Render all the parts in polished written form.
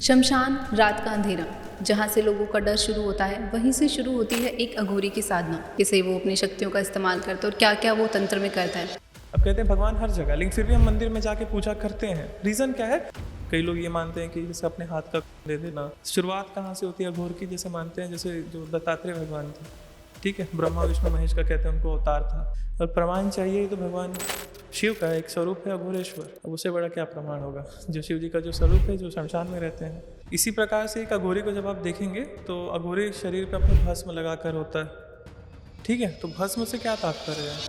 शमशान, रात का अंधेरा, जहाँ से लोगों का डर शुरू होता है, वहीं से शुरू होती है एक अघोरी की साधना। किसे वो अपनी शक्तियों का इस्तेमाल करता है और क्या क्या वो तंत्र में करता है। अब कहते हैं भगवान हर जगह, लेकिन फिर भी हम मंदिर में जाके पूजा करते हैं। रीज़न क्या है? कई लोग ये मानते हैं कि जैसे अपने हाथ का दे देना। शुरुआत कहाँ से होती है अघोर की? जैसे मानते हैं जैसे जो दत्तात्रेय भगवान थे, ठीक है, ब्रह्मा विष्णु महेश का कहते हैं उनको अवतार था। और प्रमाण चाहिए तो भगवान शिव का एक स्वरूप है अघोरेश्वर। अब उससे बड़ा क्या प्रमाण होगा? जो शिव जी का जो स्वरूप है, जो शमशान में रहते हैं। इसी प्रकार से एक अघोरी को जब आप देखेंगे तो अघोरी शरीर पे अपने भस्म लगाकर होता है, ठीक है। तो भस्म से क्या तात्पर्य है?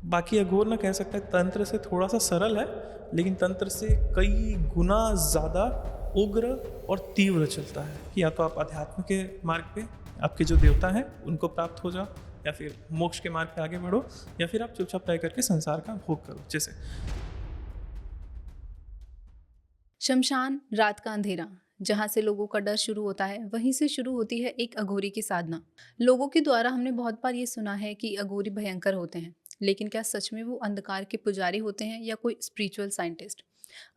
बाकी अघोर ना कह सकता है तंत्र से थोड़ा सा सरल है, लेकिन तंत्र से कई गुना ज़्यादा उग्र और तीव्र चलता है। कि या तो आप अध्यात्म के मार्ग पे आपके जो देवता हैं उनको प्राप्त हो जाओ, या फिर मोक्ष के मार्ग पे आगे बढ़ो, या फिर आप चुपचाप रह करके संसार का भोग करो। जैसे शमशान, रात का अंधेरा, जहाँ से लोगों का डर शुरू होता है, वहीं से शुरू होती है एक अघोरी की साधना। लोगों के द्वारा हमने बहुत बार ये सुना है कि अघोरी भयंकर होते हैं, लेकिन क्या सच में वो अंधकार के पुजारी होते हैं या कोई स्पिरिचुअल साइंटिस्ट?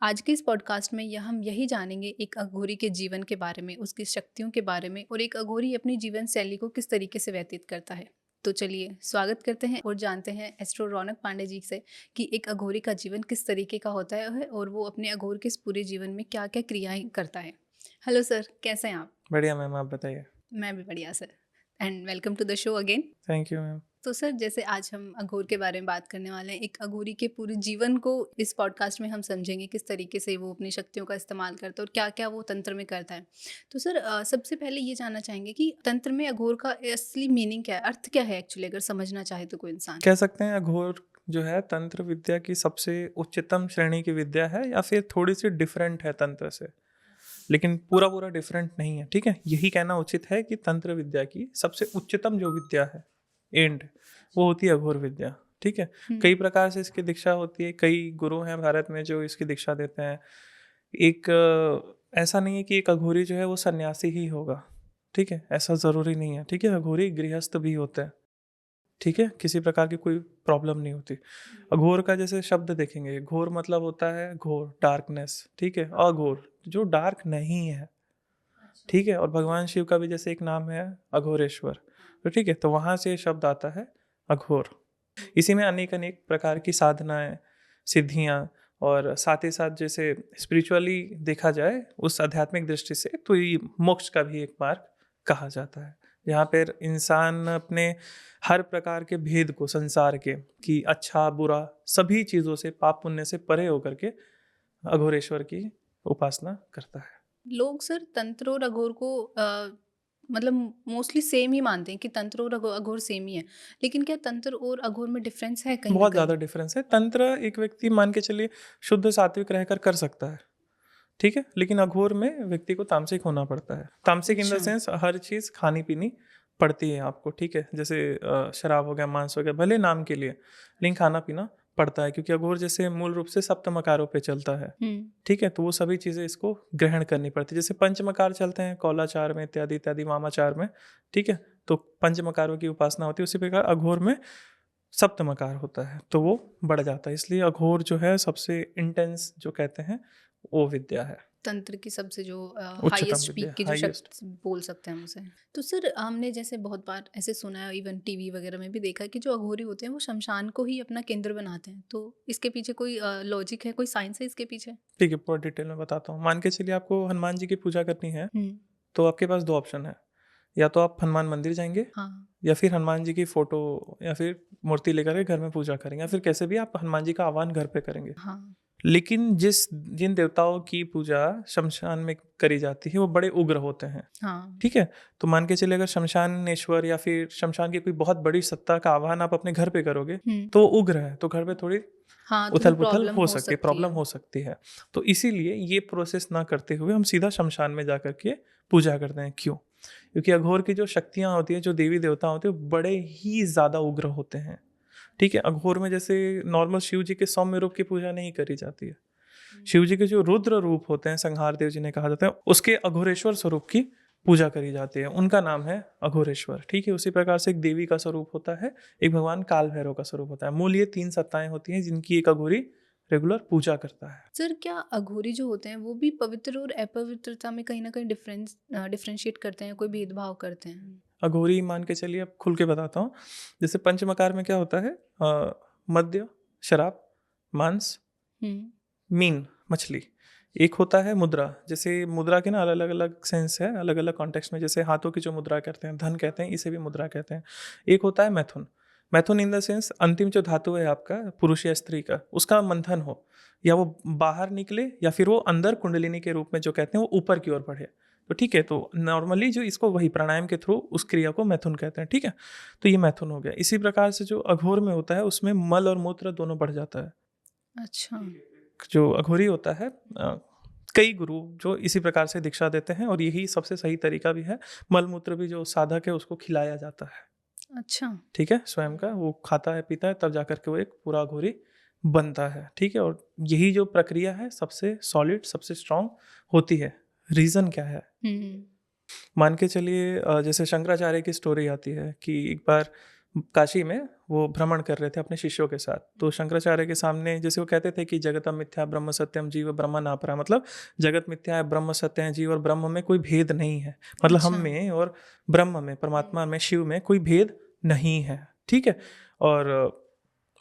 आज के इस पॉडकास्ट में हम यही जानेंगे एक अघोरी के जीवन के बारे में, उसकी शक्तियों के बारे में, और एक अघोरी अपनी जीवन शैली को किस तरीके से व्यतीत करता है। तो चलिए स्वागत करते हैं और जानते हैं एस्ट्रो रौनक पांडे जी से कि एक अघोरी का जीवन किस तरीके का होता है और वो अपने अघोर के इस पूरे जीवन में क्या क्या क्रियाएं करता है। हेलो सर, कैसे हैं आप? बढ़िया मैम, आप बताइए। मैं भी बढ़िया sir, and welcome to the show again. Thank you ma'am. तो सर, जैसे आज हम अघोर के बारे में बात करने वाले हैं, एक अघोरी के पूरे जीवन को इस पॉडकास्ट में हम समझेंगे किस तरीके से वो अपनी शक्तियों का इस्तेमाल करता है और क्या क्या वो तंत्र में करता है। तो सर, सबसे पहले ये जानना चाहेंगे कि तंत्र में अघोर का असली मीनिंग क्या है, अर्थ क्या है एक्चुअली, अगर समझना चाहे तो कोई इंसान। कह सकते हैं अघोर जो है तंत्र विद्या की सबसे उच्चतम श्रेणी की विद्या है, या फिर थोड़ी सी डिफरेंट है तंत्र से, लेकिन पूरा पूरा डिफरेंट नहीं है, ठीक है। यही कहना उचित है कि तंत्र विद्या की सबसे उच्चतम जो विद्या है, एंड, वो होती है अघोर विद्या, ठीक है। कई प्रकार से इसकी दीक्षा होती है, कई गुरु हैं भारत में जो इसकी दीक्षा देते हैं। एक ऐसा नहीं है कि एक अघोरी जो है वो सन्यासी ही होगा, ठीक है, ऐसा ज़रूरी नहीं है, ठीक है। अघोरी गृहस्थ भी होते हैं, ठीक है, किसी प्रकार की कोई प्रॉब्लम नहीं होती। अघोर का जैसे शब्द देखेंगे, घोर मतलब होता है घोर, डार्कनेस, ठीक है। अघोर जो डार्क नहीं है, ठीक है। और भगवान शिव का भी जैसे एक नाम है अघोरेश्वर, तो ठीक है, तो वहाँ से शब्द आता है अघोर। इसी में अनेक अनेक प्रकार की साधनाएं, सिद्धियाँ, और साथ ही साथ जैसे स्पिरिचुअली देखा जाए उस आध्यात्मिक दृष्टि से, तो ये मोक्ष का भी एक मार्ग कहा जाता है, जहाँ पर इंसान अपने हर प्रकार के भेद को, संसार के, कि अच्छा बुरा सभी चीज़ों से, पाप पुण्य से परे होकर के अघोरेश्वर की उपासना करता है। लोग सर तंत्र और अघोर को मतलब मोस्टली सेम ही मानते हैं कि तंत्र और अघोर सेम ही है, लेकिन क्या तंत्र और अघोर में डिफरेंस है कहीं ना बहुत कहीं? ज़्यादा डिफरेंस है। तंत्र एक व्यक्ति मान के चलिए शुद्ध सात्विक रहकर कर सकता है, ठीक है, लेकिन अघोर में व्यक्ति को तामसिक होना पड़ता है। तामसिक इन द अच्छा। सेंस हर चीज़ खानी पीनी पड़ती है आपको, ठीक है। जैसे शराब हो गया, मांस हो गया, भले नाम के लिए, लेकिन खाना पीना पड़ता है, क्योंकि अघोर जैसे मूल रूप से सप्तमकारों पे चलता है, ठीक है। तो वो सभी चीज़ें इसको ग्रहण करनी पड़ती है। जैसे पंचमकार चलते हैं कौलाचार में, इत्यादि इत्यादि, वामाचार में, ठीक है। तो पंचमकारों की उपासना होती है, उसी प्रकार अघोर में सप्तमकार होता है, तो वो बढ़ जाता है। इसलिए अघोर जो है सबसे इंटेंस जो कहते हैं वो विद्या है, तंत्र की सबसे जो उच्चतम हाईएस्ट विद्या, पीक की जो हाईएस्ट। शक्ति बोल सकते हैं हम उसे। तो सर, हमने जैसे बहुत बार ऐसे सुना है, इवन टीवी वगैरह में भी देखा है कि जो अघोरी होते हैं वो शमशान को ही अपना केंद्र बनाते हैं। तो इसके पीछे कोई लॉजिक है, कोई साइंस है इसके पीछे? ठीक है, पूरा डिटेल में बताता हूँ। मान के चलिए आपको हनुमान जी की पूजा करनी है, तो आपके पास दो ऑप्शन है। या तो आप हनुमान मंदिर जाएंगे, हाँ। या फिर हनुमान जी की फोटो या फिर मूर्ति लेकर के घर में पूजा करेंगे, या फिर कैसे भी आप हनुमान जी का आह्वान घर पे करेंगे। हाँ। लेकिन जिन देवताओं की पूजा शमशान में करी जाती है वो बड़े उग्र होते हैं, हाँ। ठीक है। तो मान के चलिए अगर शमशानेश्वर या फिर शमशान की कोई बहुत बड़ी सत्ता का आह्वान आप अपने घर पे करोगे, तो वो उग्र है, तो घर पे थोड़ी हाँ, उथल थोड़ी पुथल प्रॉब्लम हो हो सकती है, सकती प्रॉब्लम है। हो सकती है। तो इसीलिए ये प्रोसेस ना करते हुए हम सीधा शमशान में जाकर के पूजा करते हैं। क्यों? क्योंकि अघोर की जो शक्तियाँ होती हैं, जो देवी देवता होते हैं, वो बड़े ही ज़्यादा उग्र होते हैं, ठीक है। अघोर में जैसे नॉर्मल शिव जी के सौम्य रूप की पूजा नहीं करी जाती है। शिव जी के जो रुद्र रूप होते हैं, संहार देव जी ने कहा जाता है, उसके अघोरेश्वर स्वरूप की पूजा करी जाती है। उनका नाम है अघोरेश्वर, ठीक है। उसी प्रकार से एक देवी का स्वरूप होता है, एक भगवान काल भैरव का स्वरूप होता है। मूल ये तीन सत्ताएं होती हैं जिनकी एक अघोरी रेगुलर पूजा करता है। सर क्या अघोरी जो होते हैं वो भी पवित्र और अपवित्रता में कहीं ना कहीं डिफरेंशिएट करते हैं, कोई भेदभाव करते हैं? अघोरी मान के चलिए, अब खुल के बताता हूँ। जैसे पंचमकार में क्या होता है, मद्य, शराब, मांस, हम्म। मीन, मछली। एक होता है मुद्रा। जैसे मुद्रा के ना अलग अलग सेंस है, अलग अलग कॉन्टेक्स्ट में। जैसे हाथों की जो मुद्रा कहते हैं, धन कहते हैं, इसे भी मुद्रा कहते हैं। एक होता है मैथुन। मैथुन इन द सेंस अंतिम जो धातु है आपका, पुरुष या स्त्री का, उसका मंथन हो, या वो बाहर निकले या फिर वो अंदर कुंडलिनी के रूप में जो कहते हैं वो ऊपर की ओर बढ़े। तो ठीक है, तो नॉर्मली जो इसको वही प्राणायाम के थ्रू उस क्रिया को मैथुन कहते हैं। ठीक है, तो ये मैथुन हो गया। इसी प्रकार से जो अघोर में होता है उसमें मल और मूत्र दोनों बढ़ जाता है। अच्छा। जो अघोरी होता है, कई गुरु जो इसी प्रकार से दीक्षा देते हैं, और यही सबसे सही तरीका भी है। मल मूत्र भी जो साधक है उसको खिलाया जाता है। अच्छा। ठीक है, स्वयं का वो खाता है पीता है, तब जाकर के वो एक पूरा अघोरी बनता है। ठीक है, और यही जो प्रक्रिया है सबसे सॉलिड, सबसे स्ट्रांग होती है। रीज़न क्या है? हम्म। मान के चलिए, जैसे शंकराचार्य की स्टोरी आती है कि एक बार काशी में वो भ्रमण कर रहे थे अपने शिष्यों के साथ। तो शंकराचार्य के सामने, जैसे वो कहते थे कि जगतम मिथ्या ब्रह्म सत्यम जीव ब्रह्म नापरा, मतलब जगत मिथ्या है, ब्रह्म सत्य है, जीव और ब्रह्म में कोई भेद नहीं है। मतलब हम अच्छा। में और ब्रह्म में, परमात्मा में, शिव में कोई भेद नहीं है। ठीक है, और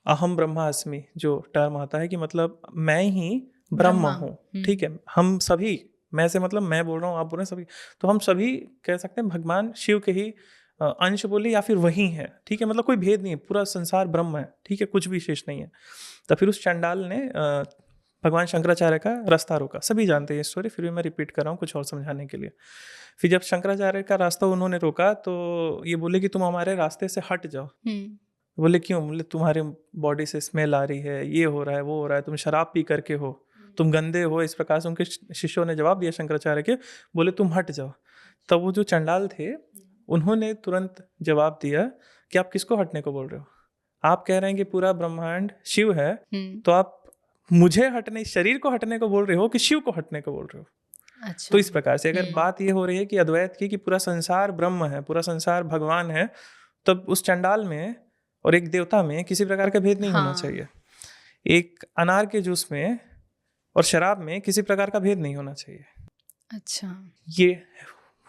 अहम ब्रह्मास्मि जो टर्म आता है कि मतलब मैं ही ब्रह्म ब्रह्मा। हूँ। ठीक है, हम सभी, मैं से मतलब मैं बोल रहा हूँ, आप बोल रहे हैं, सभी। तो हम सभी कह सकते हैं भगवान शिव के ही अंश बोले या फिर वही है। ठीक है, मतलब कोई भेद नहीं है, पूरा संसार ब्रह्म है। ठीक है, कुछ भी शेष नहीं है। तो फिर उस चंडाल ने भगवान शंकराचार्य का रास्ता रोका। सभी जानते हैं ये स्टोरी, फिर भी मैं रिपीट कर रहा हूँ कुछ और समझाने के लिए। फिर जब शंकराचार्य का रास्ता उन्होंने रोका तो ये बोले कि तुम हमारे रास्ते से हट जाओ। हम्म। बोले क्यों? बोले तुम्हारे बॉडी से स्मेल आ रही है, ये हो रहा है, वो हो रहा है, तुम शराब पी करके हो, तुम गंदे हो। इस प्रकार से उनके शिष्यों ने जवाब दिया शंकराचार्य के, बोले तुम हट जाओ। तब वो जो चंडाल थे उन्होंने तुरंत जवाब दिया कि आप किसको हटने को बोल रहे हो? आप कह रहे हैं कि पूरा ब्रह्मांड शिव है, हम्म। तो आप मुझे हटने, शरीर को हटने को बोल रहे हो कि शिव को हटने को बोल रहे हो? अच्छा। तो इस प्रकार से अगर बात ये हो रही है कि अद्वैत की, कि पूरा संसार ब्रह्म है, पूरा संसार भगवान है, तब उस चंडाल में और एक देवता में किसी प्रकार का भेद नहीं होना हाँ। चाहिए। एक अनार के जूस में और शराब में किसी प्रकार का भेद नहीं होना चाहिए। अच्छा। ये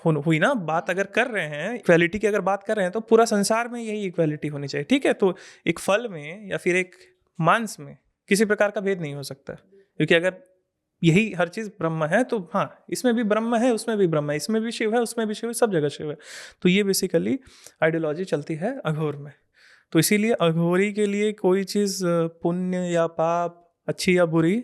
हुई ना बात। अगर कर रहे हैं इक्वालिटी की, अगर बात कर रहे हैं, तो पूरा संसार में यही इक्वालिटी होनी चाहिए। ठीक है, तो एक फल में या फिर एक मांस में किसी प्रकार का भेद नहीं हो सकता, क्योंकि अगर यही हर चीज ब्रह्म है तो हाँ, इसमें भी ब्रह्म है, उसमें भी ब्रह्म है, इसमें भी शिव है, उसमें भी शिव है, सब जगह शिव है। तो ये बेसिकली आइडियोलॉजी चलती है अघोर में। तो इसीलिए अघोरी के लिए कोई चीज पुण्य या पाप, अच्छी या बुरी,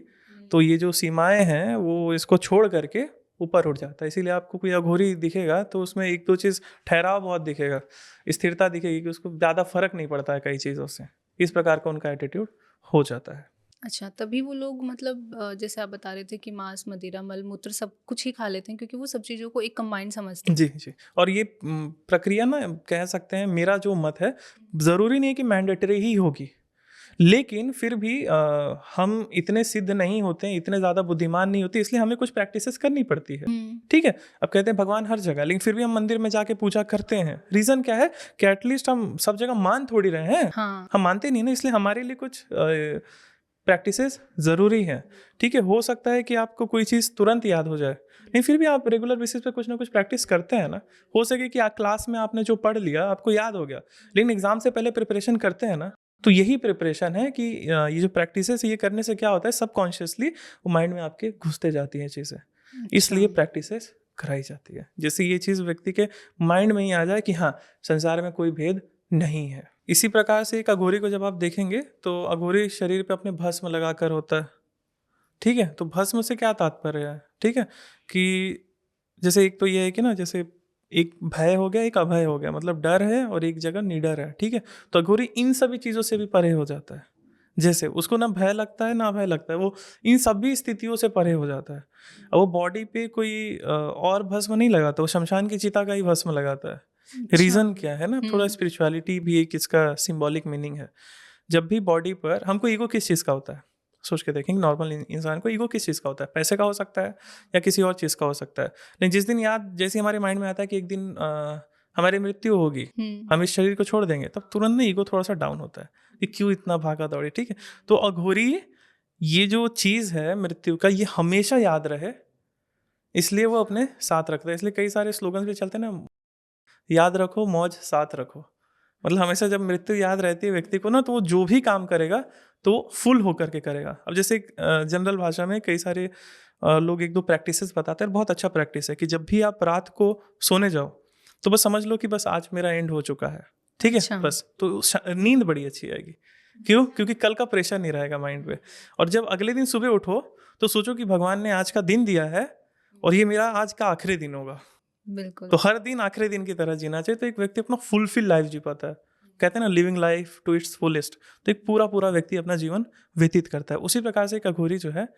तो ये जो सीमाएं हैं वो इसको छोड़ करके ऊपर उठ जाता है। इसीलिए आपको कोई अघोरी दिखेगा तो उसमें एक दो चीज, ठहराव बहुत दिखेगा, स्थिरता दिखेगी, कि उसको ज्यादा फर्क नहीं पड़ता है कई चीजों से। इस प्रकार का उनका एटीट्यूड हो जाता है। अच्छा, तभी वो लोग मतलब जैसे आप बता रहे थे कि मांस, मदिरा, मल मूत्र सब कुछ ही खा लेते हैं क्योंकि वो सब चीज़ों को एक कंबाइंड समझते हैं। जी जी। और ये प्रक्रिया ना, कह सकते हैं, मेरा जो मत है, जरूरी नहीं है कि मैंडेटरी ही होगी, लेकिन फिर भी हम इतने सिद्ध नहीं होते हैं, इतने ज़्यादा बुद्धिमान नहीं होते, इसलिए हमें कुछ प्रैक्टिसेस करनी पड़ती है। ठीक है, अब कहते हैं भगवान हर जगह, लेकिन फिर भी हम मंदिर में जाके पूजा करते हैं। रीज़न क्या है? कि एटलीस्ट हम सब जगह मान थोड़ी रहे हैं। हाँ। हम मानते नहीं ना, इसलिए हमारे लिए कुछ प्रैक्टिसेस ज़रूरी है। ठीक है, हो सकता है कि आपको कोई चीज़ तुरंत याद हो जाए, लेकिन फिर भी आप रेगुलर बेसिस पे कुछ ना कुछ प्रैक्टिस करते हैं ना। हो सके कि क्लास में आपने जो पढ़ लिया आपको याद हो गया, लेकिन एग्जाम से पहले प्रिपरेशन करते हैं ना, तो यही प्रिपरेशन है कि ये जो प्रैक्टिसेस, ये करने से क्या होता है, सबकॉन्शियसली वो माइंड में आपके घुसते जाती हैं चीज़ें। इसलिए प्रैक्टिसेस कराई जाती है, जैसे ये चीज़ व्यक्ति के माइंड में ही आ जाए कि हाँ, संसार में कोई भेद नहीं है। इसी प्रकार से एक अघोरी को जब आप देखेंगे तो अघोरी शरीर पे अपने भस्म लगाकर होता है। ठीक है, तो भस्म से क्या तात्पर्य है? ठीक है, कि जैसे एक तो ये है कि ना, जैसे एक भय हो गया, एक अभय हो गया, मतलब डर है और एक जगह निडर है। ठीक है, तो अघोरी इन सभी चीज़ों से भी परे हो जाता है। जैसे उसको ना भय लगता है ना अभय लगता है, वो इन सभी स्थितियों से परे हो जाता है। अब वो बॉडी पे कोई और भस्म नहीं लगाता, वो शमशान की चिता का ही भस्म लगाता है। रीज़न क्या है ना, थोड़ा स्पिरिचुअलिटी भी एक इसका सिंबॉलिक मीनिंग है। जब भी बॉडी पर हमको ईगो किस चीज़ का होता है, सोच के देखेंगे, नॉर्मल इंसान को ईगो किस चीज़ का होता है? पैसे का हो सकता है या किसी और चीज़ का हो सकता है। लेकिन जिस दिन याद, जैसे हमारे माइंड में आता है कि एक दिन हमारी मृत्यु होगी, हम इस शरीर को छोड़ देंगे, तब तुरंत ना ईगो थोड़ा सा डाउन होता है कि क्यों इतना भागा दौड़ी। ठीक है, तो अघोरी ये जो चीज़ है मृत्यु का, ये हमेशा याद रहे, इसलिए वो अपने साथ रखता है। इसलिए कई सारे स्लोगन्स भी चलते हैं ना, याद रखो मौज साथ रखो। मतलब हमेशा जब मृत्यु याद रहती है व्यक्ति को ना, तो वो जो भी काम करेगा तो फुल होकर के करेगा। अब जैसे जनरल भाषा में कई सारे लोग एक दो प्रैक्टिसेस बताते हैं, बहुत अच्छा प्रैक्टिस है कि जब भी आप रात को सोने जाओ तो बस समझ लो कि बस आज मेरा एंड हो चुका है, ठीक है, अच्छा। बस। तो नींद बड़ी अच्छी आएगी। क्यों? क्योंकि कल का प्रेशर नहीं रहेगा माइंड पे। और जब अगले दिन सुबह उठो तो सोचो कि भगवान ने आज का दिन दिया है और ये मेरा आज का आखिरी दिन होगा। बिल्कुल। तो हर दिन आखिरी दिन की तरह जीना चाहिए, तो एक व्यक्ति अपना फुलफिल लाइफ जी पाता है। कहते हैं ना, living life to its fullest. तो एक पूरा पूरा व्यक्ति अपना जीवन व्यतीत करता है। उसी प्रकार से एक अघोरी जो है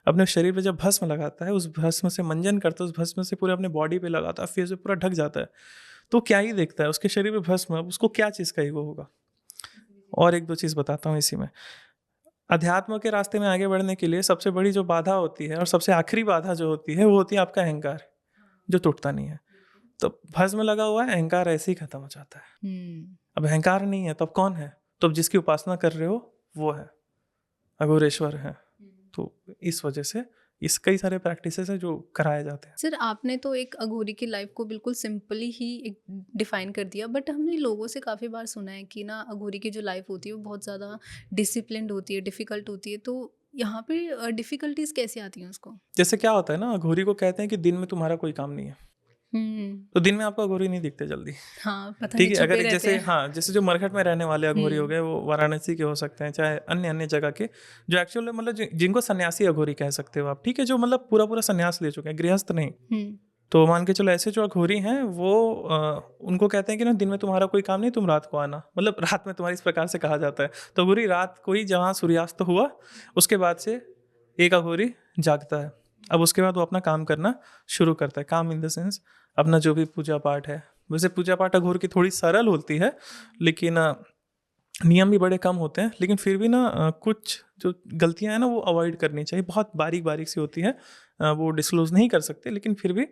अपने शरीर पे जब भस्म लगाता है, उस भस्म से मंजन करता है, उस भस्म से पूरे अपने बॉडी पे लगाता है, फेस पे पूरा ढक जाता है, तो क्या ही देखता है उसके शरीर पे भस्म, अब उसको क्या चीज़ का ईगो होगा। और एक दो चीज़ बताता हूँ इसी में। अध्यात्म के रास्ते में आगे बढ़ने के लिए सबसे बड़ी जो बाधा होती है और सबसे आखिरी बाधा जो होती है, वो होती है आपका अहंकार, जो टूटता नहीं है। तो भस्म लगा हुआ है, अहंकार ऐसे ही खत्म हो जाता है। अब अहंकार नहीं है तो अब कौन है? तो अब जिसकी उपासना कर रहे हो वो है, अघोरेश्वर है। तो इस वजह से इस कई सारे प्रैक्टिसेस है जो कराए जाते हैं। सर, आपने तो एक अघोरी की लाइफ को बिल्कुल सिंपली ही एक डिफाइन कर दिया, बट हमने लोगों से काफ़ी बार सुना है कि ना अघोरी की जो लाइफ होती है वो बहुत ज़्यादा डिसिप्लिन्ड होती है, डिफ़िकल्ट होती है। तो यहाँ पे डिफ़िकल्टीज कैसे आती हैं उसको? जैसे क्या होता है ना, अघोरी को कहते हैं कि दिन में तुम्हारा कोई काम नहीं है, हम्म। तो दिन में आपको अघोरी नहीं दिखते जल्दी। हाँ, पता ठीक नहीं है, छुपे अगर रहते जैसे, हैं। हाँ, जैसे जो मरघट में रहने वाले अघोरी हो हम्म। गए, वो वाराणसी के हो सकते हैं, चाहे अन्य अन्य जगह के, जो एक्चुअल में मतलब जिनको सन्यासी अघोरी कह सकते हो आप, ठीक है, जो मतलब पूरा पूरा सन्यास ले चुके हैं, गृहस्थ नहीं। हम्म। तो मान के चलो ऐसे जो अघोरी हैं वो उनको कहते हैं कि ना दिन में तुम्हारा कोई काम नहीं, तुम रात को आना। मतलब रात में तुम्हारी इस प्रकार से कहा जाता है। तो अघोरी रात को ही जहाँ सूर्यास्त हुआ उसके बाद से एक अघोरी जागता है। अब उसके बाद वो अपना काम करना शुरू करता है। काम इन द सेंस अपना जो भी पूजा पाठ है। वैसे पूजा पाठ अघोर की थोड़ी सरल होती है, लेकिन नियम भी बड़े कम होते हैं, लेकिन फिर भी ना कुछ जो गलतियां हैं ना वो अवॉइड करनी चाहिए। बहुत बारीक बारीक सी होती है, वो डिस्क्लोज नहीं कर सकते, लेकिन फिर भी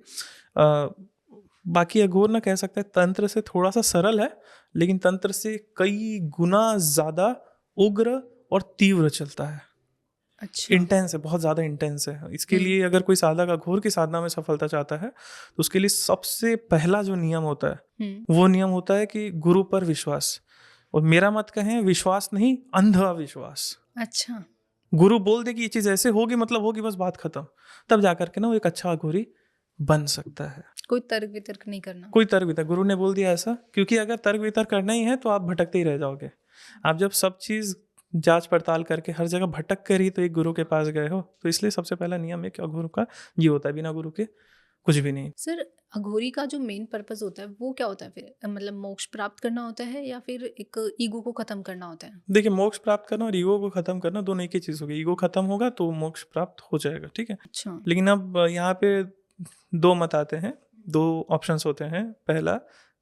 बाकी अघोर ना कह सकते हैं तंत्र से थोड़ा सा सरल है, लेकिन तंत्र से कई गुना ज़्यादा उग्र और तीव्र चलता है। अच्छा। इंटेंस है, बहुत ज़्यादा इंटेंस है। इसके हम्म। लिए अगर कोई साधक अघोर की साधना में सफलता चाहता है तो उसके लिए सबसे पहला जो नियम होता है हम्म। वो नियम होता है कि गुरु पर विश्वास। और मेरा मत कहें विश्वास नहीं, अंधविश्वास। अच्छा। गुरु बोल दे कि ये चीज़ ऐसे होगी मतलब होगी, बस बात खत्म। तब जाकर के ना वो एक अच्छा अघोरी बन सकता है। कोई तर्क वितर्क नहीं करना। कोई तर्क वितर्क, गुरु ने बोल दिया ऐसा, क्योंकि अगर तर्क वितर्क करना ही है तो आप भटकते ही रह जाओगे। आप जब सब चीज़ जांच पड़ताल करके हर जगह भटक कर ही तो एक गुरु के पास गए हो, तो इसलिए सबसे पहला नियम है कि गुरु का ये होता है, बिना गुरु के कुछ भी नहीं। सर, अघोरी का जो मेन पर्पस होता है वो क्या होता है फिर? मतलब मोक्ष प्राप्त करना होता है या फिर एक ईगो को खत्म करना होता है? देखिए, मोक्ष प्राप्त करना और ईगो को खत्म करना दोनों एक ही चीज़ होगी। ईगो खत्म होगा तो मोक्ष प्राप्त हो जाएगा, ठीक है। अच्छा। लेकिन अब यहाँ पे दो मत आते हैं, दो ऑप्शंस होते हैं। पहला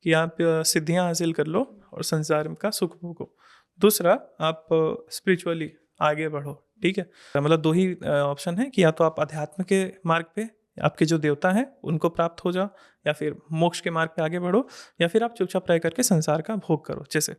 कि आप सिद्धियाँ हासिल कर लो और संसार का सुख भोगो। दूसरा, आप स्पिरिचुअली आगे बढ़ो, ठीक है। मतलब दो ही ऑप्शन है कि या तो आप अध्यात्म के मार्ग पे, आपके जो देवता हैं उनको प्राप्त हो जाओ, या फिर मोक्ष के मार्ग पे आगे बढ़ो, या फिर आप चुपचाप रह करके संसार का भोग करो। जैसे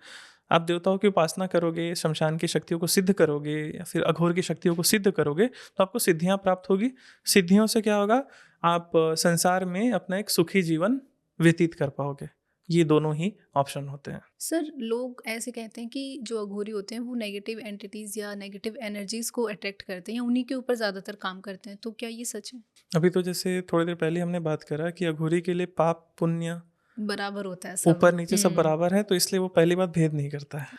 आप देवताओं की उपासना करोगे, शमशान की शक्तियों को सिद्ध करोगे, या फिर अघोर की शक्तियों को सिद्ध करोगे, तो आपको सिद्धियाँ प्राप्त होगी। सिद्धियों से क्या होगा, आप संसार में अपना एक सुखी जीवन व्यतीत कर पाओगे। ये दोनों ही ऑप्शन होते हैं। सर, लोग ऐसे कहते हैं कि जो अघोरी होते हैं वो नेगेटिव एंटिटीज या नेगेटिव एनर्जीज को अट्रैक्ट करते हैं या उन्हीं के ऊपर ज़्यादातर काम करते हैं, तो क्या ये सच है? अभी तो जैसे थोड़ी देर पहले हमने बात करा कि अघोरी के लिए पाप पुण्य बराबर होता है सब। ऊपर नीचे सब बराबर है, तो इसलिए वो पहली बात भेद नहीं करता है।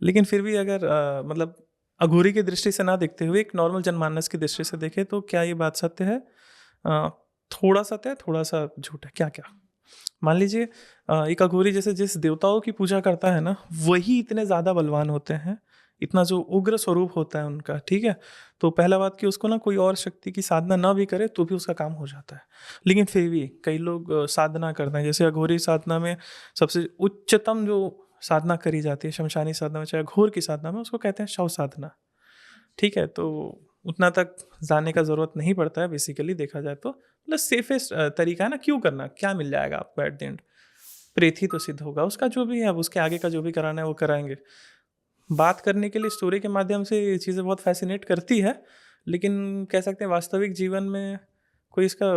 लेकिन फिर भी अगर मतलब अघोरी की दृष्टि से ना देखते हुए एक नॉर्मल जनमानस की दृष्टि से देखें तो क्या ये बात सत्य है? थोड़ा सत्य है, थोड़ा सा झूठ है। क्या क्या? मान लीजिए एक अघोरी जैसे जिस देवताओं की पूजा करता है ना, वही इतने ज़्यादा बलवान होते हैं, इतना जो उग्र स्वरूप होता है उनका, ठीक है। तो पहला बात कि उसको ना कोई और शक्ति की साधना ना भी करे तो भी उसका काम हो जाता है। लेकिन फिर भी कई लोग साधना करते हैं। जैसे अघोरी साधना में सबसे उच्चतम जो साधना करी जाती है, शमशानी साधना में, चाहे घोर की साधना में, उसको कहते हैं शव साधना, ठीक है। तो उतना तक जाने का ज़रूरत नहीं पड़ता है बेसिकली देखा जाए तो। मतलब सेफेस्ट तरीका है ना, क्यों करना, क्या मिल जाएगा आपको एट द एंड? प्रेत ही तो सिद्ध होगा उसका, जो भी है, अब उसके आगे का जो भी कराना है वो कराएंगे। बात करने के लिए स्टोरी के माध्यम से ये चीज़ें बहुत फैसिनेट करती है, लेकिन कह सकते हैं वास्तविक जीवन में कोई इसका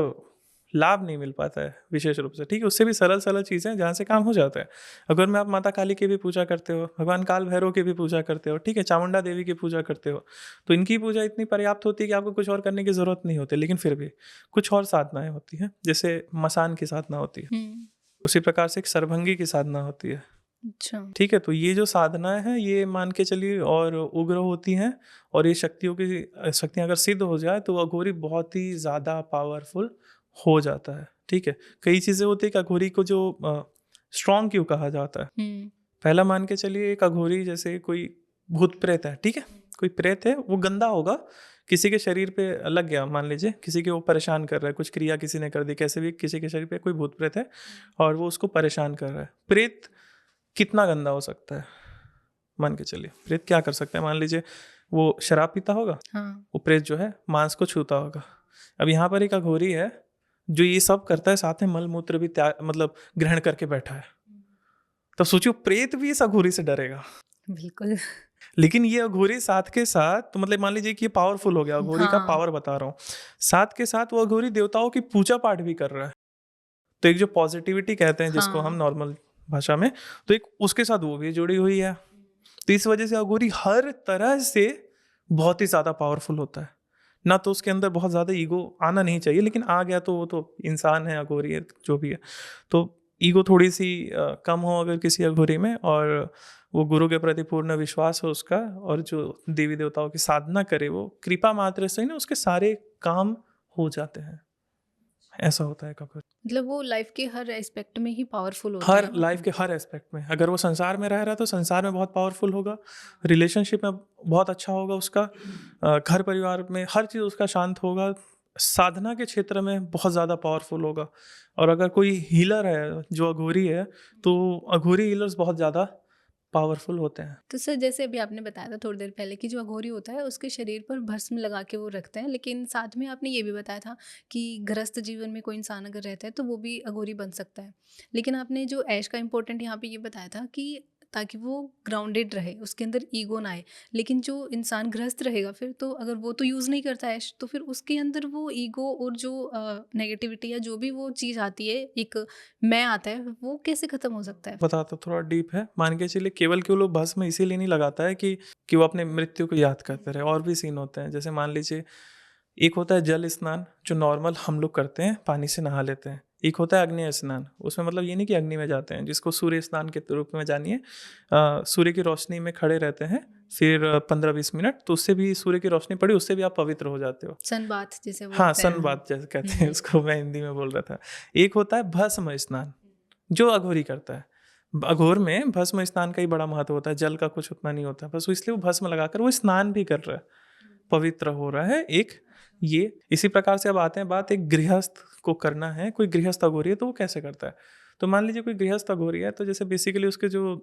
लाभ नहीं मिल पाता है विशेष रूप से, ठीक है। उससे भी सरल सरल चीज़ें जहाँ से काम हो जाता है। अगर मैं आप माता काली की भी पूजा करते हो, भगवान काल भैरव की भी पूजा करते हो, ठीक है, चामुंडा देवी की पूजा करते हो, तो इनकी पूजा इतनी पर्याप्त होती है कि आपको कुछ और करने की ज़रूरत नहीं होती। लेकिन फिर भी कुछ और साधनाएँ होती हैं, जैसे मसान की साधना होती है, हम्म। उसी प्रकार से एक सरभंगी की साधना होती है, अच्छा। ठीक है। तो ये जो साधनाएँ हैं ये मान के चलिए और उग्र होती हैं, और ये शक्तियाँ अगर सिद्ध हो जाए तो अघोरी बहुत ही ज़्यादा पावरफुल हो जाता है, ठीक है। कई चीज़ें होती है कि अघोरी को जो स्ट्रॉन्ग क्यों कहा जाता है। हम्म। पहला मान के चलिए एक अघोरी जैसे कोई भूत प्रेत है, ठीक है, कोई प्रेत है, वो गंदा होगा, किसी के शरीर पे लग गया, मान लीजिए किसी के वो परेशान कर रहा है, कुछ क्रिया किसी ने कर दी, कैसे भी किसी के शरीर पे कोई भूत प्रेत है और वो उसको परेशान कर रहा है। प्रेत कितना गंदा हो सकता है, मान के चलिए प्रेत क्या कर सकता है। मान लीजिए वो शराब पीता होगा, हाँ। वो प्रेत जो है मांस को छूता होगा। अब यहाँ पर एक अघोरी है जो ये सब करता है, साथ में मल मूत्र भी त्याग मतलब ग्रहण करके बैठा है। तो सोचियो प्रेत भी इस अघोरी से डरेगा। बिल्कुल। लेकिन ये अघोरी साथ के साथ, तो मतलब मान लीजिए कि ये पावरफुल हो गया, अघोरी का हाँ। पावर बता रहा हूँ। साथ के साथ वो अघोरी देवताओं की पूजा पाठ भी कर रहा है। तो एक जो पॉजिटिविटी कहते हैं जिसको हम हाँ। नॉर्मल भाषा में, तो एक उसके साथ वो भी जुड़ी हुई है। तो इस वजह से अघोरी हर तरह से बहुत ही ज़्यादा पावरफुल होता है। ना तो उसके अंदर बहुत ज़्यादा ईगो आना नहीं चाहिए, लेकिन आ गया तो वो तो इंसान है, अघोरी है, जो भी है। तो ईगो थोड़ी सी कम हो अगर किसी अघोरी में, और वो गुरु के प्रति पूर्ण विश्वास हो उसका, और जो देवी देवताओं की साधना करे, वो कृपा मात्र से ही ना उसके सारे काम हो जाते हैं। ऐसा होता है कभी। मतलब वो लाइफ के हर एस्पेक्ट में ही पावरफुल होता हर है। लाइफ के हर एस्पेक्ट में, अगर वो संसार में रह रहा है तो संसार में बहुत पावरफुल होगा, रिलेशनशिप में बहुत अच्छा होगा उसका, घर परिवार में हर चीज़ उसका शांत होगा, साधना के क्षेत्र में बहुत ज़्यादा पावरफुल होगा। और अगर कोई हीलर है जो अघोरी है, तो अघोरी हीलर्स बहुत ज़्यादा पावरफुल होते हैं। तो सर जैसे अभी आपने बताया था थोड़ी देर पहले कि जो अघोरी होता है उसके शरीर पर भस्म लगा के वो रखते हैं, लेकिन साथ में आपने ये भी बताया था कि गृहस्थ जीवन में कोई इंसान अगर रहता है तो वो भी अघोरी बन सकता है। लेकिन आपने जो ऐश का इम्पोर्टेंट यहाँ पे ये बताया था कि ताकि वो ग्राउंडेड रहे, उसके अंदर ईगो ना आए। लेकिन जो इंसान गृहस्थ रहेगा फिर तो अगर वो तो यूज़ नहीं करता ऐश, तो फिर उसके अंदर वो ईगो और जो नेगेटिविटी या जो भी वो चीज़ आती है, एक मैं आता है, वो कैसे ख़त्म हो सकता है? बताता थोड़ा डीप है। मान के चलिए केवल वो भस्म इसीलिए नहीं लगाता है कि वो अपने मृत्यु को याद करते रहे, और भी सीन होते हैं। जैसे मान लीजिए एक होता है जल स्नान, जो नॉर्मल हम लोग करते हैं, पानी से नहा लेते हैं। एक होता है अग्नि स्नान, उसमें मतलब ये नहीं कि अग्नि में जाते हैं, जिसको सूर्य स्नान के रूप में जानिए। सूर्य की रोशनी में खड़े रहते हैं, फिर 15-20 मिनट, तो उससे भी सूर्य की रोशनी पड़ी, उससे भी आप पवित्र हो जाते हो। सन बाथ जिसे हाँ, बोलते हैं सन हम। बाथ जैसे कहते हैं उसको, मैं हिंदी में बोल रहा था। एक होता है भस्म स्नान, जो अघोरी करता है। अघोर में भस्म स्नान का ही बड़ा महत्व होता है, जल का कुछ उतना नहीं होता, बस वो इसलिए वो भस्म लगाकर वो स्नान भी कर रहा है, पवित्र हो रहा है। एक ये इसी प्रकार से अब आते हैं बात, एक गृहस्थ को करना है, कोई गृहस्थ अघोरी है तो वो कैसे करता है। तो मान लीजिए कोई गृहस्थ अघोरी है, तो जैसे बेसिकली उसके जो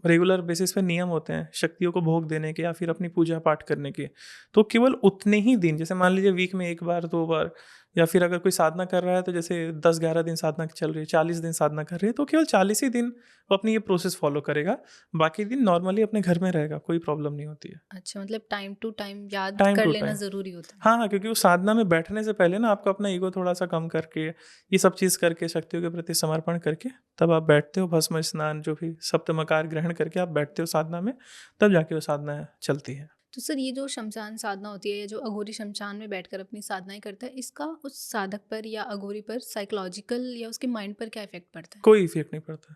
रेगुलर बेसिस पे नियम होते हैं शक्तियों को भोग देने के या फिर अपनी पूजा पाठ करने के, तो केवल उतने ही दिन, जैसे मान लीजिए वीक में 1 बार 2 बार, या फिर अगर कोई साधना कर रहा है तो जैसे 10-11 दिन साधना चल रही है, 40 दिन साधना कर रही है, तो केवल 40 ही दिन वो अपनी ये प्रोसेस फॉलो करेगा। बाकी दिन नॉर्मली अपने घर में रहेगा, कोई प्रॉब्लम नहीं होती है। अच्छा, मतलब टाइम टू टाइम याद टाइम कर टू लेना टाइम। ज़रूरी होता है। हाँ, हाँ, क्योंकि वो साधना में बैठने से पहले ना आपको अपना ईगो थोड़ा सा कम करके, ये सब चीज़ करके, शक्तियों के प्रति समर्पण करके, तब आप बैठते हो, भस्म स्नान जो भी सप्तमकार ग्रहण करके आप बैठते हो साधना में, तब जाके वो साधना चलती है। तो सर ये जो शमशान साधना होती है या जो अघोरी शमशान में बैठकर अपनी साधनाएं करता है, इसका उस साधक पर या अघोरी पर साइकोलॉजिकल या उसके माइंड पर क्या इफेक्ट पड़ता है? कोई इफेक्ट नहीं पड़ता।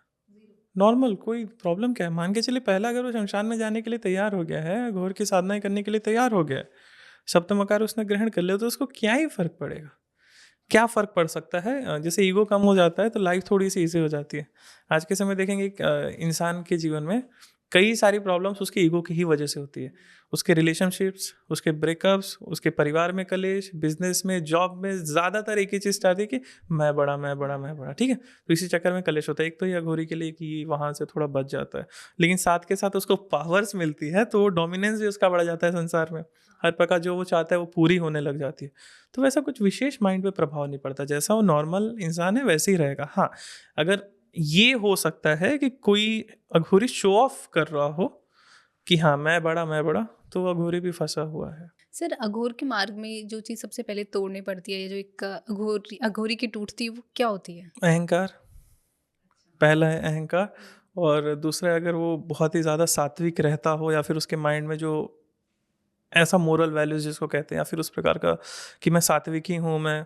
नॉर्मल, कोई प्रॉब्लम क्या है? मान के चलिए पहला अगर वो शमशान में जाने के लिए तैयार हो गया है, घोर की साधनाएँ करने के लिए तैयार हो गया है, सप्तमकार उसने ग्रहण कर लिया, तो उसको क्या ही फ़र्क पड़ेगा? क्या फ़र्क पड़ सकता है? जैसे ईगो कम हो जाता है तो लाइफ थोड़ी-सी ईज़ी हो जाती है। आज के समय देखेंगे एक इंसान के जीवन में कई सारी प्रॉब्लम्स उसके ईगो की ही वजह से होती है। उसके रिलेशनशिप्स, उसके ब्रेकअप्स, उसके परिवार में कलेश, बिज़नेस में, जॉब में, ज़्यादातर एक ही चीज़ स्टार्ट है कि मैं बड़ा, मैं बड़ा, मैं बड़ा, ठीक है? तो इसी चक्कर में कलेश होता है। एक तो ये अघोरी के लिए कि वहाँ से थोड़ा बच जाता है, लेकिन साथ के साथ उसको पावर्स मिलती है, तो वो डोमिनेंस भी उसका बढ़ जाता है संसार में। हर प्रकार जो वो चाहता है वो पूरी होने लग जाती है। तो वैसा कुछ विशेष माइंड पे प्रभाव नहीं पड़ता, जैसा वो नॉर्मल इंसान है वैसे ही रहेगा। हाँ, अगर ये हो सकता है कि कोई अघोरी शो ऑफ कर रहा हो कि हाँ मैं बड़ा, तो अघोरी भी फंसा हुआ है। सर, अघोर के मार्ग में जो चीज़ सबसे पहले तोड़नी पड़ती है, या जो एक अघोरी अघोरी की टूटती है, वो क्या होती है? अहंकार, पहला है अहंकार, और दूसरा अगर वो बहुत ही ज़्यादा सात्विक रहता हो या फिर उसके माइंड में जो ऐसा मोरल वैल्यूज जिसको कहते हैं, या फिर उस प्रकार का कि मैं सात्विक ही हूँ, मैं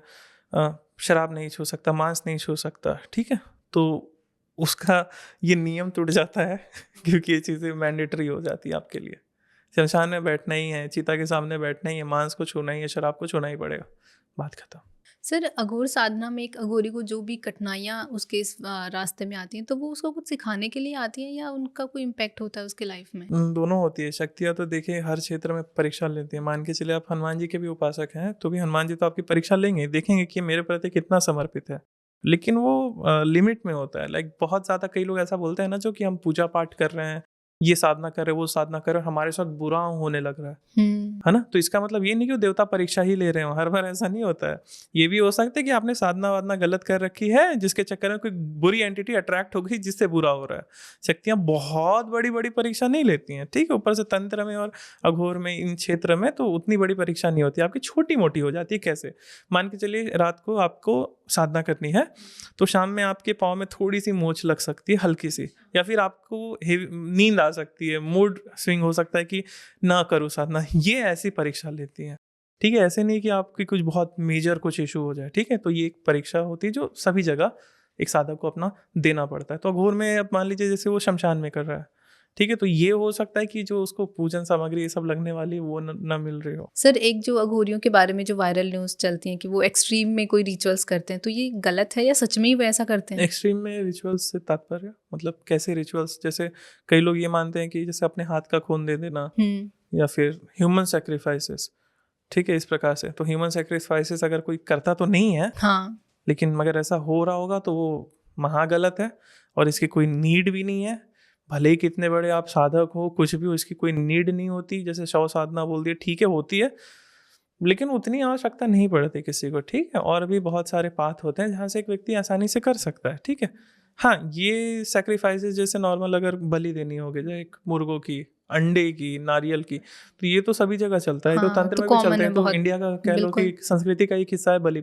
शराब नहीं छू सकता, मांस नहीं छू सकता, ठीक है, तो उसका ये नियम टूट जाता है क्योंकि ये चीज़ें मैंडेटरी हो जाती है आपके लिए। शमशान में बैठना ही है, चिता के सामने बैठना ही है, मांस को छूना ही है, शराब को छूना ही पड़ेगा, बात खत्म। सर, अघोर साधना में एक अघोरी को जो भी कठिनाइयाँ उसके इस रास्ते में आती हैं, तो वो उसको कुछ सिखाने के लिए आती हैं, या उनका कोई इम्पैक्ट होता है उसके लाइफ में? दोनों होती है। शक्तियाँ तो देखिए हर क्षेत्र में परीक्षा लेती है। मान के चलिए आप हनुमान जी के भी उपासक हैं, तो भी हनुमान जी तो आपकी परीक्षा लेंगे, देखेंगे कि ये मेरे प्रति कितना समर्पित है। लेकिन वो लिमिट में होता है। लाइक बहुत ज़्यादा कई लोग ऐसा बोलते हैं ना, जो कि हम पूजा पाठ कर रहे हैं, ये साधना कर रहे हैं, वो साधना कर रहे हैं, हमारे साथ बुरा होने लग रहा हुँ। है ना? तो इसका मतलब ये नहीं कि वो देवता परीक्षा ही ले रहे हो, हर बार ऐसा नहीं होता है। ये भी हो सकता है कि आपने साधना-वाधना गलत कर रखी है, जिसके चक्कर में कोई बुरी एंटिटी अट्रैक्ट हो गई, जिससे बुरा हो रहा है। शक्तियाँ बहुत बड़ी-बड़ी परीक्षा नहीं लेती हैं, ठीक है? ऊपर से तंत्र में और अघोर में, इन क्षेत्र में तो उतनी बड़ी परीक्षा नहीं होती, आपकी छोटी-मोटी हो जाती है। कैसे? मान के चलिए रात को आपको साधना करनी है, तो शाम में आपके पाँव में थोड़ी-सी मोच लग सकती है, हल्की-सी, या फिर आपको नींद आ सकती है, मूड स्विंग हो सकता है कि ना करूँ साधना, ये ऐसी परीक्षा लेती हैं, ठीक है? ऐसे नहीं कि आपकी कुछ बहुत मेजर कुछ इशू हो जाए, ठीक है? तो ये एक परीक्षा होती है जो सभी जगह एक साधक को अपना देना पड़ता है। तो अघोर में अब मान लीजिए जैसे वो शमशान में कर रहा है, ठीक है? तो ये हो सकता है कि जो उसको पूजन सामग्री ये सब लगने वाली है वो ना मिल रही हो। सर, एक जो अघोरियों के बारे में जो वायरल न्यूज़ चलती हैं कि वो एक्सट्रीम में कोई रिचुअल्स करते हैं, तो ये गलत है या सच में ही वो ऐसा करते हैं? एक्सट्रीम में रिचुअल्स से तात्पर्य मतलब कैसे रिचुअल्स? जैसे कई लोग ये मानते हैं कि जैसे अपने हाथ का खून दे देना, हुँ। या फिर ह्यूमन सैक्रिफाइसेस, ठीक है? इस प्रकार से तो ह्यूमन सैक्रिफाइसेस अगर कोई करता तो नहीं है, हाँ। लेकिन मगर ऐसा हो रहा होगा तो वो महागलत है, और इसकी कोई नीड भी नहीं है। भले ही कितने बड़े आप साधक हो, कुछ भी हो, इसकी कोई नीड नहीं होती। जैसे शव साधना बोल दिया, ठीक है होती है, लेकिन उतनी आवश्यकता नहीं पड़ती किसी को, ठीक है? और भी बहुत सारे पाथ होते हैं जहाँ से एक व्यक्ति आसानी से कर सकता है, ठीक है? हाँ, ये सैक्रिफाइसेस जैसे नॉर्मल अगर बलि देनी होगी, जैसे एक मुर्गों की, अंडे की, नारियल की, तो ये तो सभी जगह चलता है, तो हाँ, तंत्र तो में भी कॉमन चलते है हैं, तो बहुत। इंडिया का कह लो कि बिल्कुल। संस्कृति का एक हिस्सा है बलि।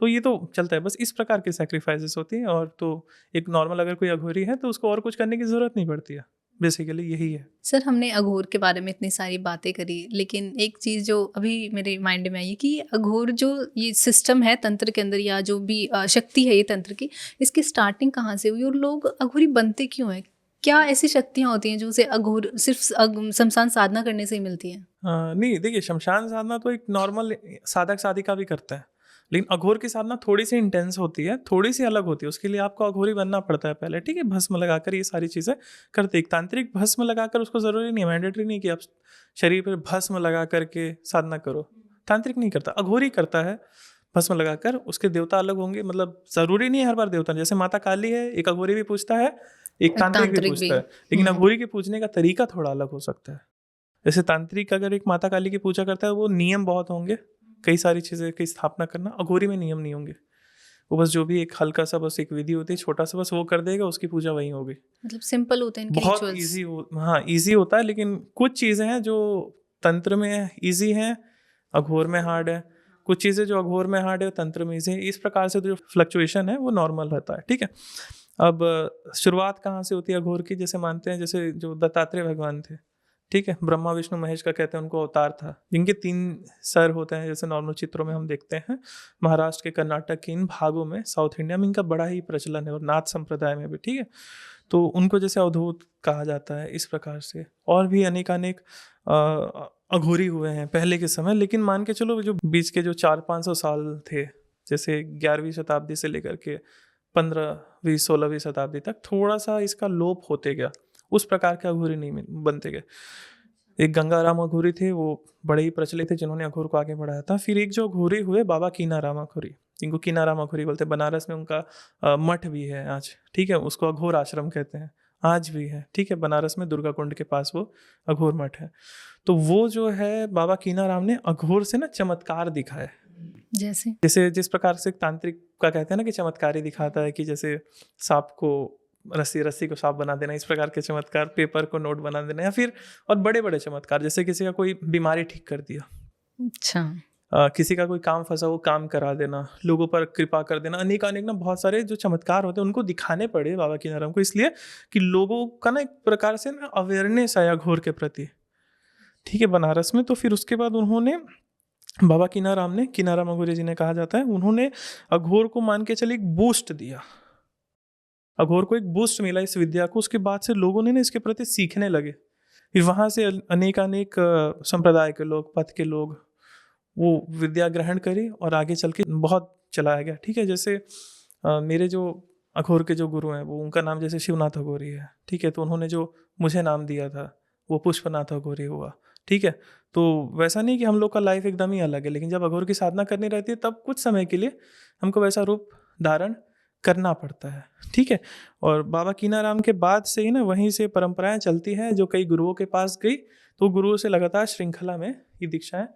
तो ये तो चलता है, बस इस प्रकार की सैक्रिफाइसेस होती हैं, और तो एक नॉर्मल अगर कोई अघोरी है तो उसको और कुछ करने की ज़रूरत नहीं पड़ती है। बेसिकली यही है। सर, हमने अघोर के बारे में इतनी सारी बातें करी, लेकिन एक चीज़ जो अभी मेरे माइंड में आई है कि ये अघोर जो ये सिस्टम है तंत्र के अंदर, या जो भी शक्ति है ये तंत्र की, इसकी स्टार्टिंग कहाँ से हुई और लोग अघोरी बनते क्यों हैं? क्या ऐसी शक्तियाँ होती हैं जो उसे अघोर सिर्फ़ शमशान साधना करने से ही मिलती हैं? नहीं देखिए, शमशान साधना तो एक नॉर्मल साधक-साधिका भी करते हैं। लेकिन अघोर की साधना थोड़ी-सी इंटेंस होती है, थोड़ी-सी अलग होती है। उसके लिए आपको अघोरी बनना पड़ता है पहले, ठीक है? भस्म लगाकर ये सारी चीज़ें करते हैं। एक तांत्रिक भस्म लगाकर उसको ज़रूरी नहीं है, मैंडेटरी नहीं कि आप शरीर पे भस्म लगा कर के साधना करो। तांत्रिक नहीं करता, अघोरी करता है भस्म लगाकर। उसके देवता अलग होंगे, मतलब ज़रूरी नहीं है हर बार देवता। जैसे माता काली है, एक अघोरी भी पूजता है, एक तांत्रिक भी तांत्रिक भी। पूजता है। लेकिन हुँ। अघोरी के पूजने का तरीका थोड़ा अलग हो सकता है। जैसे तांत्रिक अगर एक माता काली की पूजा करता है, वो नियम बहुत होंगे, कई सारी चीज़ें की स्थापना करना। अघोरी में नियम नहीं होंगे, वो बस जो भी एक हल्का सा बस एक विधि होती है, छोटा सा बस वो कर देगा, उसकी पूजा वहीं होगी। मतलब सिंपल होते हैं इनके बहुत रिचुअल्स। ईजी हो, हाँ ईजी होता है, लेकिन कुछ चीज़ें हैं जो तंत्र में ईजी हैं, अघोर में हार्ड है। कुछ चीज़ें जो अघोर में हार्ड है, तंत्र में ईजी है। इस प्रकार से जो फ्लक्चुएशन है वो नॉर्मल रहता है, ठीक है? अब शुरुआत कहाँ से होती है अघोर की? जैसे मानते हैं, जैसे जो दत्तात्रेय भगवान थे, ठीक है? ब्रह्मा विष्णु महेश का कहते हैं उनको अवतार था, जिनके 3 सर होते हैं, जैसे नॉर्मल चित्रों में हम देखते हैं। महाराष्ट्र के, कर्नाटक के इन भागों में, साउथ इंडिया में इनका बड़ा ही प्रचलन है, और नाथ संप्रदाय में भी, ठीक है? तो उनको जैसे अवधूत कहा जाता है, इस प्रकार से और भी अनेकानेक अघोरी हुए हैं पहले के समय। लेकिन मान के चलो जो बीच के जो 400-500 साल थे, जैसे 11वीं शताब्दी से लेकर के 15वीं 16वीं शताब्दी तक, थोड़ा सा इसका लोप होते गया, उस प्रकार के अघोरी नहीं बनते गए। एक गंगाराम अघोरी थे, वो बड़े ही प्रचलित थे, जिन्होंने अघोर को आगे बढ़ाया था। फिर एक जो अघोरी हुए, बाबा कीनाराम अघोरी, जिनको कीनाराम अघोरी बोलते हैं। बनारस में उनका मठ भी है आज, ठीक है? उसको अघोर आश्रम कहते हैं, आज भी है, ठीक है? बनारस में दुर्गा कुंड के पास वो अघोर मठ है। तो वो जो है बाबा कीनाराम ने अघोर से ना चमत्कार दिखाए। जैसे? जैसे जिस प्रकार से तांत्रिक का कहते हैं ना कि चमत्कारी दिखाता है, कि जैसे सांप को रस्सी रस्सी को सांप बना देना, इस प्रकार के चमत्कार, पेपर को नोट बना देना, या फिर और बड़े बड़े चमत्कार, जैसे किसी का कोई बीमारी ठीक कर दिया, अच्छा। किसी का कोई काम फंसा वो काम करा देना, लोगों पर कृपा कर देना, अनेक अनेक ना बहुत सारे जो चमत्कार होते हैं उनको दिखाने पड़े बाबा कीनाराम को, इसलिए कि लोगों का ना एक प्रकार से ना अवेयरनेस आया अघोर के प्रति, ठीक है, बनारस में। तो फिर उसके बाद उन्होंने, बाबा कीनाराम ने, कीनाराम अघोरी जी ने कहा जाता है, उन्होंने अघोर को मान के चले एक बूस्ट दिया, अघोर को एक बूस्ट मिला इस विद्या को। उसके बाद से लोगों ने ना इसके प्रति सीखने लगे, फिर वहाँ से अनेक अनेक संप्रदाय के लोग, पथ के लोग वो विद्या ग्रहण करी और आगे चल के बहुत चलाया गया, ठीक है। जैसे मेरे जो अघोर के जो गुरु हैं वो, उनका नाम जैसे शिवनाथ अघोरी है, ठीक है, तो उन्होंने जो मुझे नाम दिया था वो पुष्पनाथ अघोरी हुआ, ठीक है। तो वैसा नहीं कि हम लोग का लाइफ एकदम ही अलग है, लेकिन जब अघोर की साधना करनी रहती है तब कुछ समय के लिए हमको वैसा रूप धारण करना पड़ता है, ठीक है। और बाबा कीनाराम के बाद से ही ना वहीं से परंपराएं चलती हैं, जो कई गुरुओं के पास गई, तो गुरुओं से लगातार श्रृंखला में ये दीक्षाएं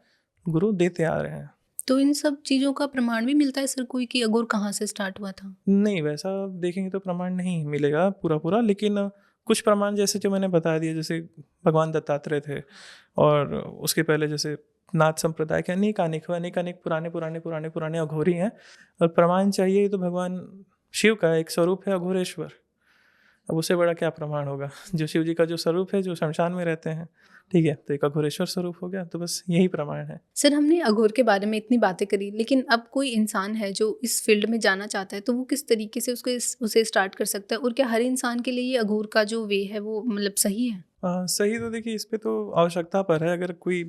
गुरु देते आ रहे हैं। तो इन सब चीज़ों का प्रमाण भी मिलता है सर कोई, कि अघोर कहाँ से स्टार्ट हुआ था? नहीं, वैसा देखेंगे तो प्रमाण नहीं मिलेगा पूरा पूरा, लेकिन कुछ प्रमाण जैसे जो मैंने बता दिया, जैसे भगवान दत्तात्रेय थे, और उसके पहले जैसे नाथ संप्रदाय के अनेक अनेक पुराने अघोरी हैं। और प्रमाण चाहिए तो भगवान शिव का एक स्वरूप है अघोरेश्वर, अब उससे बड़ा क्या प्रमाण होगा। जो शिव जी का जो स्वरूप है, जो शमशान में रहते हैं, ठीक है, तो एक अघोरेश्वर स्वरूप हो गया, तो बस यही प्रमाण है। सर हमने अघोर के बारे में इतनी बातें करी, लेकिन अब कोई इंसान है जो इस फील्ड में जाना चाहता है, तो वो किस तरीके से उसे स्टार्ट कर सकता है, और क्या हर इंसान के लिए ये अघोर का जो वे है वो मतलब सही है? सही तो देखिए, इस पे तो आवश्यकता पर है। अगर कोई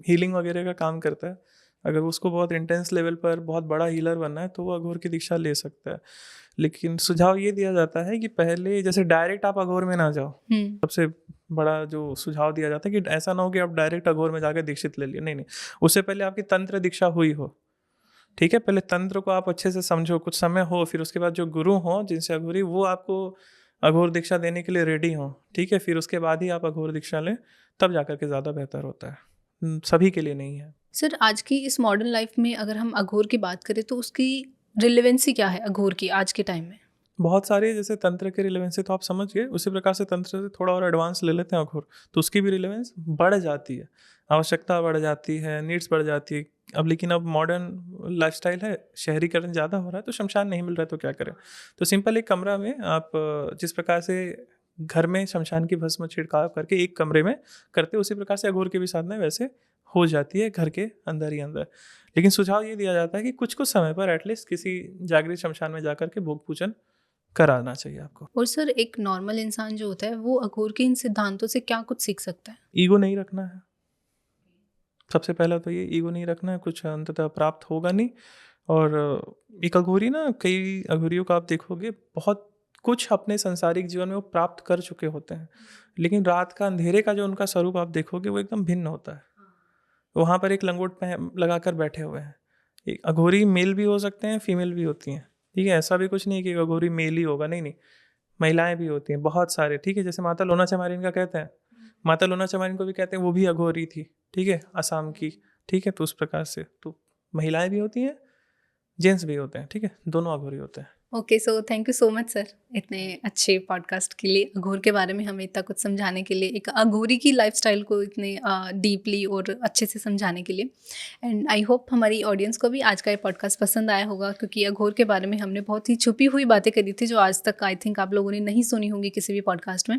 हीलिंग वगैरह का काम करता है, अगर उसको बहुत इंटेंस लेवल पर बहुत बड़ा हीलर बनना है, तो वो अघोर की दीक्षा ले सकता है। लेकिन सुझाव ये दिया जाता है कि पहले जैसे डायरेक्ट आप अघोर में ना जाओ। सबसे बड़ा जो सुझाव दिया जाता है कि ऐसा ना हो कि आप डायरेक्ट अघोर में जाकर दीक्षित ले लिए, नहीं, उससे पहले आपकी तंत्र दीक्षा हुई हो, ठीक है। पहले तंत्र को आप अच्छे से समझो, कुछ समय हो, फिर उसके बाद जो गुरु हो जिनसे अघोरी, वो आपको अघोर दीक्षा देने के लिए रेडी हो, ठीक है, फिर उसके बाद ही आप अघोर दीक्षा लें, तब जाकर के ज़्यादा बेहतर होता है। सभी के लिए नहीं है। सर आज की इस मॉडर्न लाइफ में अगर हम अघोर की बात करें तो उसकी रिलेवेंसी क्या है अघोर की आज के टाइम में? बहुत सारे, जैसे तंत्र के रिलेवेंसी तो आप समझ गए, उसी प्रकार से तंत्र से थोड़ा और एडवांस ले लेते हैं अघोर, तो उसकी भी रिलेवेंस बढ़ जाती है, आवश्यकता बढ़ जाती है, नीड्स बढ़ जाती है। अब लेकिन अब मॉडर्न लाइफस्टाइल है, शहरीकरण ज़्यादा हो रहा है, तो शमशान नहीं मिल रहा है तो क्या करें। तो सिंपल एक कमरा में आप जिस प्रकार से घर में शमशान की भस्म छिड़काव करके एक कमरे में करते, उसी प्रकार से अघोर की भी साधना वैसे हो जाती है घर के अंदर ही अंदर। लेकिन सुझाव ये दिया जाता है कि कुछ कुछ समय पर एटलीस्ट किसी जागृत शमशान में जाकर के भोग पूजन कराना चाहिए आपको। और सर एक नॉर्मल इंसान जो होता है वो अघोर के इन सिद्धांतों से क्या कुछ सीख सकता है? ईगो नहीं रखना है, सबसे पहला तो ये, ईगो नहीं रखना है, कुछ अंततः प्राप्त होगा नहीं। और एक अघोरी ना, कई अघोरियों का आप देखोगे बहुत कुछ अपने सांसारिक जीवन में वो प्राप्त कर चुके होते हैं, लेकिन रात का अंधेरे का जो उनका स्वरूप आप देखोगे वो एकदम भिन्न होता है। वहाँ पर एक लंगोट लगा कर बैठे हुए हैं। एक अघोरी मेल भी हो सकते हैं, फीमेल भी होती हैं, ठीक है, ऐसा भी कुछ नहीं है कि अघोरी मेल ही होगा, नहीं, महिलाएं भी होती हैं बहुत सारे, ठीक है। जैसे माता लोना चमारिन का कहते हैं, माता लोना चमारिन को भी कहते हैं, वो भी अघोरी थी, ठीक है, असम की, ठीक है। तो उस प्रकार से तो महिलाएं भी होती हैं, जेंट्स भी होते हैं, ठीक है, दोनों अघोरी होते हैं। Okay, so thank you so much sir इतने अच्छे पॉडकास्ट के लिए, अघोर के बारे में हमें इतना कुछ समझाने के लिए, एक अघोरी की लाइफस्टाइल को इतने डीपली और अच्छे से समझाने के लिए। एंड आई होप हमारी ऑडियंस को भी आज का ये पॉडकास्ट पसंद आया होगा, क्योंकि अघोर के बारे में हमने बहुत ही छुपी हुई बातें करी थी जो आज तक आई थिंक आप लोगों ने नहीं सुनी होंगी किसी भी पॉडकास्ट में।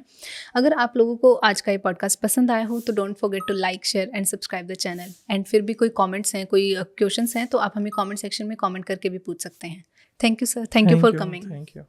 अगर आप लोगों को आज का ये पॉडकास्ट पसंद आया हो तो don't forget to like, share and subscribe the channel. And फिर भी कोई कॉमेंट्स हैं, कोई क्वेश्चंस हैं, तो आप हमें कॉमेंट सेक्शन में कॉमेंट करके भी पूछ सकते हैं। Thank you, sir. Thank you for coming. Thank you.